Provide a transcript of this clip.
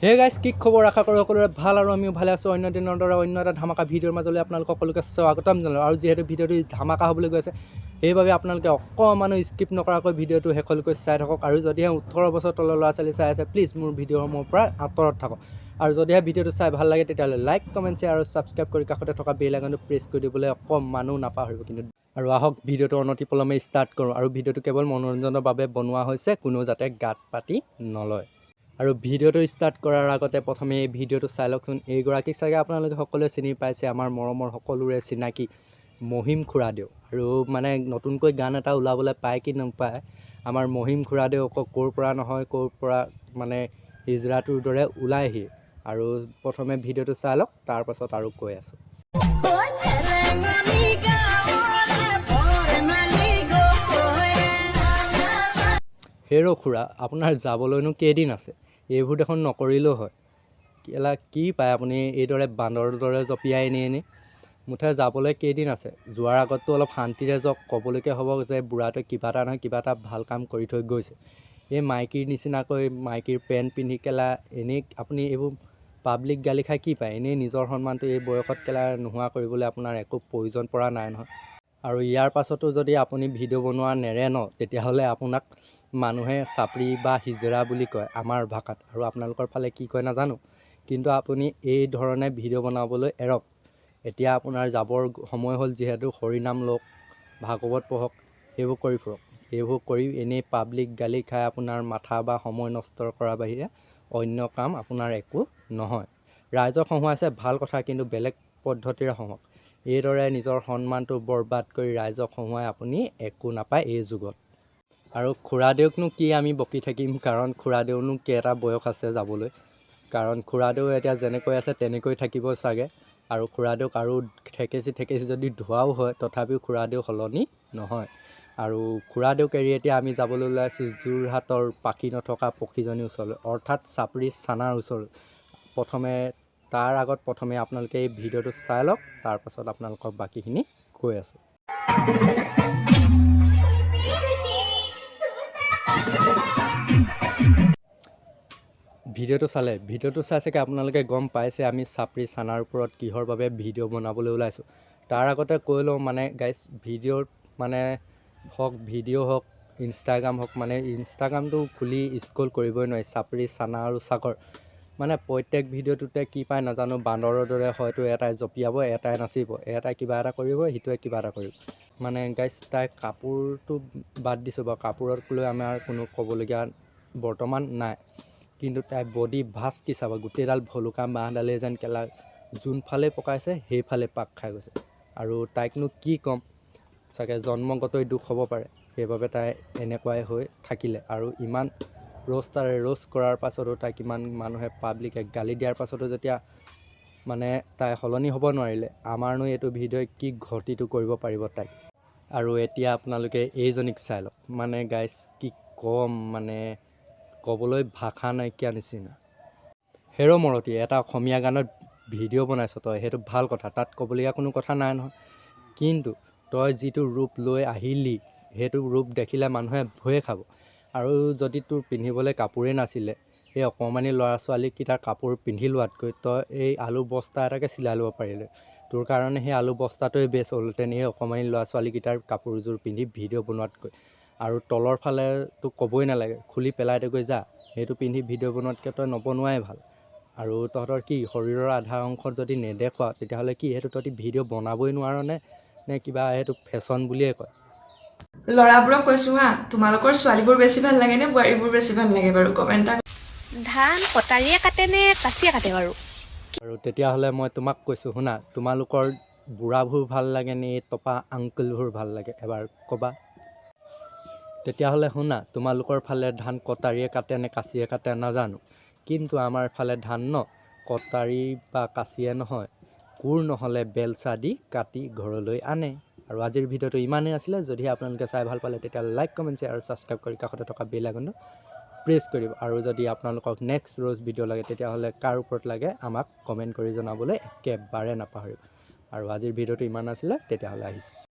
Hey guys, কি খবৰ? আশা কৰোঁ সকলোৰে ভাল আৰু আমিও ভালে আছোঁ। অন্য দিনৰ দৰে অন্য এটা ধামাকা ভিডিঅ'ৰ মাজলৈ আপোনালোক সকলোকে স্বাগতম জনালোঁ। আৰু যিহেতু ভিডিঅ'টো ধামাকা হ'বলৈ গৈ আছে, সেইবাবে আপোনালোকে অকণমানো স্কিপ নকৰাকৈ ভিডিঅ'টো শেষলৈকৈ চাই থাকক। আৰু যদিহে 18 বছৰ তলৰ ল'ৰা ছোৱালী চাই আছে, প্লিজ মোৰ ভিডিঅ'সমূহৰ পৰা আঁতৰত থাকক। আৰু যদিহে ভিডিঅ'টো চাই ভাল লাগে, তেতিয়াহ'লে লাইক, কমেণ্ট, শ্বেয়াৰ আৰু ছাবস্ক্ৰাইব কৰি কাষতে থকা বেল আইকনটো প্ৰেছ কৰি দিবলৈ অকণমানো নাপাহৰিব। কিন্তু আৰু আহক ভিডিঅ'টো অনতিপলমে ষ্টাৰ্ট কৰোঁ। আৰু ভিডিঅ'টো কেৱল মনোৰঞ্জনৰ বাবে বনোৱা হৈছে, কোনো যাতে গাত পাতি নলয়। আৰু ভিডিঅ'টো ষ্টাৰ্ট কৰাৰ আগতে প্ৰথমে এই ভিডিঅ'টো চাই লওকচোন। এইগৰাকীক চাগে আপোনালোকে সকলোৱে চিনি পাইছে, আমাৰ মৰমৰ সকলোৰে চিনাকি মহিম খুৰাদেউ। আৰু মানে নতুনকৈ গান এটা ওলাবলৈ পায় কি নাপায়, আমাৰ মহিম খুৰাদেউ আকৌ ক'ৰ পৰা নহয় ক'ৰ পৰা মানে হিজৰাটোৰ দৰে ওলাইহি। আৰু প্ৰথমে ভিডিঅ'টো চাই লওক, তাৰপাছত আৰু কৈ আছোঁ। হেৰ' খুৰা, আপোনাৰ যাবলৈনো কেইদিন আছে? এইবোৰ দেখোন নকৰিলেও হয়। কি পায় আপুনি এইদৰে বান্দৰৰ দৰে জঁপিয়াই এনেই মুঠতে যাবলৈ কেইদিন আছে? যোৱাৰ আগততো অলপ শান্তিৰে যাওক। ক'বলৈকে হ'ব যে বুঢ়াটোৱে কিবা এটা নহয় কিবা এটা ভাল কাম কৰি থৈ গৈছে। এই মাইকীৰ নিচিনাকৈ মাইকীৰ পেণ্ট পিন্ধি এনেই আপুনি এইবোৰ পাব্লিক গালি খাই কি পায়? এনেই নিজৰ সন্মানটো এই বয়সত নোহোৱা কৰিবলৈ আপোনাৰ একো প্ৰয়োজন পৰা নাই নহয়। আৰু ইয়াৰ পাছতো যদি আপুনি ভিডিঅ' বনোৱা নেৰে ন, তেতিয়াহ'লে আপোনাক মানুহে চাপৰি বা হিজৰা বুলি কয় আমাৰ ভাষাত। আৰু আপোনালোকৰ ফালে কি কয় নাজানো, কিন্তু আপুনি এই ধৰণে ভিডিঅ' বনাবলৈ এৰক। এতিয়া আপোনাৰ যাবৰ সময় হ'ল, যিহেতু হৰিনাম লওক, ভাগৱত পঢ়ক, সেইবোৰ কৰি ফুৰক। এইবোৰ কৰি এনেই পাব্লিক গালি খাই আপোনাৰ মাথা বা সময় নষ্ট কৰাৰ বাহিৰে অন্য কাম আপোনাৰ একো নহয়। ৰাইজক হহুৱাইছে ভাল কথা, কিন্তু বেলেগ পদ্ধতিৰে হহুৱাওক। এইদৰে নিজৰ সন্মানটো বৰবাদ কৰি ৰাইজক হহুৱাই আপুনি একো নাপায় এই যুগত। আৰু খুৰাদেউকনো কি আমি বকি থাকিম, কাৰণ খুৰাদেউনো কেইটা বয়স আছে যাবলৈ। কাৰণ খুৰাদেউ এতিয়া যেনেকৈ আছে তেনেকৈ থাকিব চাগে। আৰু খুৰাদেউক আৰু ঠেকেচি যদি ধোৱাও হয়, তথাপিও খুৰাদেউ সলনি নহয়। আৰু খুৰাদেউক এৰি এতিয়া আমি যাবলৈ ওলাইছোঁ যোৰহাটৰ পাখি নথকা পক্ষীজনীৰ ওচৰলৈ, অৰ্থাৎ চাপৰি থানাৰ ওচৰলৈ। তাৰ আগত প্ৰথমে আপোনালোকে এই ভিডিঅ'টো চাই লওক, তাৰপাছত আপোনালোকক বাকীখিনি কৈ আছোঁ। ভিডিঅ'টো চাই চাগে আপোনালোকে গম পাইছে আমি চাপৰি থানাৰ ওপৰত কিহৰ বাবে ভিডিঅ' বনাবলৈ ওলাইছোঁ। তাৰ আগতে কৈ লওঁ, মানে গাইজ, ভিডিঅ'ত মানে ভিডিঅ' হওক, ইনষ্টাগ্ৰাম হওক, মানে ইনষ্টাগ্ৰামটো খুলি স্ক্ৰল কৰিবই নোৱাৰি। চাপৰি চানা আৰু চাগৰ মানে প্ৰত্যেক ভিডিঅ'টোতে কি পায় নাজানো, বান্দৰৰ দৰে হয়তো এটাই জঁপিয়াব, এটাই নাচিব, এটাই কিবা এটা কৰিব, সিটোৱে কিবা এটা কৰিব। মানে গাইজ, তাই কাপোৰটো বাদ দিছোঁ বাৰু, কাপোৰক লৈ আমাৰ কোনো ক'বলগীয়া বৰ্তমান নাই। কিন্তু তাই বডি ভাজ কি চাব, গোটেইডাল ভলুকা বাঁহডালেই যেন যোনফালে পকাইছে সেইফালে পাক খাই গৈছে। আৰু তাইকনো কি ক'ম, চাগে জন্মগতই দুখ হ'ব পাৰে, সেইবাবে তাই এনেকুৱাই হৈ থাকিলে। আৰু ইমান ৰোষ্ট কৰাৰ পাছতো তাইক ইমান মানুহে পাব্লিকে গালি দিয়াৰ পাছতো যেতিয়া মানে তাই সলনি হ'ব নোৱাৰিলে, আমাৰনো এইটো ভিডিঅ'ই কি ঘটিটো কৰিব পাৰিব তাইক। আৰু এতিয়া আপোনালোকে এইজনীক চাই লওক। মানে গাইজ, কি ক'ম, মানে ক'বলৈ ভাষা নাইকিয়া নিচিনা। হেৰ' মৰতি, এটা অসমীয়া গানত ভিডিঅ' বনাইছ তই, সেইটো ভাল কথা, তাত ক'বলগীয়া কোনো কথা নাই নহয়। কিন্তু তই যিটো ৰূপ লৈ আহিলি, সেইটো ৰূপ দেখিলে মানুহে ভয়ে খাব। আৰু যদি তোৰ পিন্ধিবলৈ কাপোৰেই নাছিলে, সেই অকণমানি ল'ৰা ছোৱালীকেইটাৰ কাপোৰ পিন্ধি লোৱাতকৈ তই এই আলু বস্তা এটাকে চিলাই ল'ব পাৰিলে। তোৰ কাৰণে সেই আলু বস্তাটোৱে বেষ্ট হ'লহেঁতেন, এই অকণমানি ল'ৰা ছোৱালীকেইটাৰ কাপোৰযোৰ পিন্ধি ভিডিঅ' বনোৱাতকৈ। আৰু তলৰ ফালে তোক ক'বই নালাগে, খুলি পেলাই থৈ যা, সেইটো পিন্ধি ভিডিঅ' বনোৱাতকৈ তই নবনোৱাই ভাল। আৰু তহঁতৰ কি শৰীৰৰ আধা অংশত যদি নেদেখুৱা, তেতিয়াহ'লে কি সেইটো তহঁতি ভিডিঅ' বনাবই নোৱাৰনে, নে কিবা সেইটো ফেশ্বন বুলিয়ে কয়? ল'ৰাবোৰক কৈছোঁ হা, তোমালোকৰ ছোৱালীবোৰ বেছি ভাল লাগে নে বোৱাৰীবোৰ বেছি ভাল লাগে বাৰু? কমেণ্ট এটা। ধান কটাৰীয়ে কাটে নে কাঁচিয়ে কাটে বাৰু? আৰু তেতিয়াহ'লে মই তোমাক কৈছোঁ শুনা, তোমালোকৰ বুঢ়াবোৰ ভাল লাগে নে টপা আংকুলবোৰ ভাল লাগে, এবাৰ ক'বা। তেতিয়াহ'লে শুনা, তোমালোকৰ ফালে ধান কটাৰীয়ে কাটে নে কাঁচিয়ে কাটে নাজানো, কিন্তু আমাৰ ফালে ধান কটাৰী বা কাঁচিয়ে নহয়, কোৰ নহ'লে বেলচা দি কাটি ঘৰলৈ আনে। আৰু আজিৰ ভিডিঅ'টো ইমানেই আছিলে। যদিহে আপোনালোকে চাই ভাল পালে, তেতিয়াহ'লে লাইক, কমেণ্ট, শ্বেয়াৰ আৰু ছাবস্ক্ৰাইব কৰি কাষতে থকা বেল আইকনটো প্ৰেছ কৰিব। আৰু যদি আপোনালোকক নেক্সট ৰ'জ ভিডিঅ' লাগে, তেতিয়াহ'লে কাৰ ওপৰত লাগে আমাক কমেণ্ট কৰি জনাবলৈ একেবাৰে নাপাহৰিব। আৰু আজিৰ ভিডিঅ'টো ইমান আছিলে, তেতিয়াহ'লে আহিছোঁ।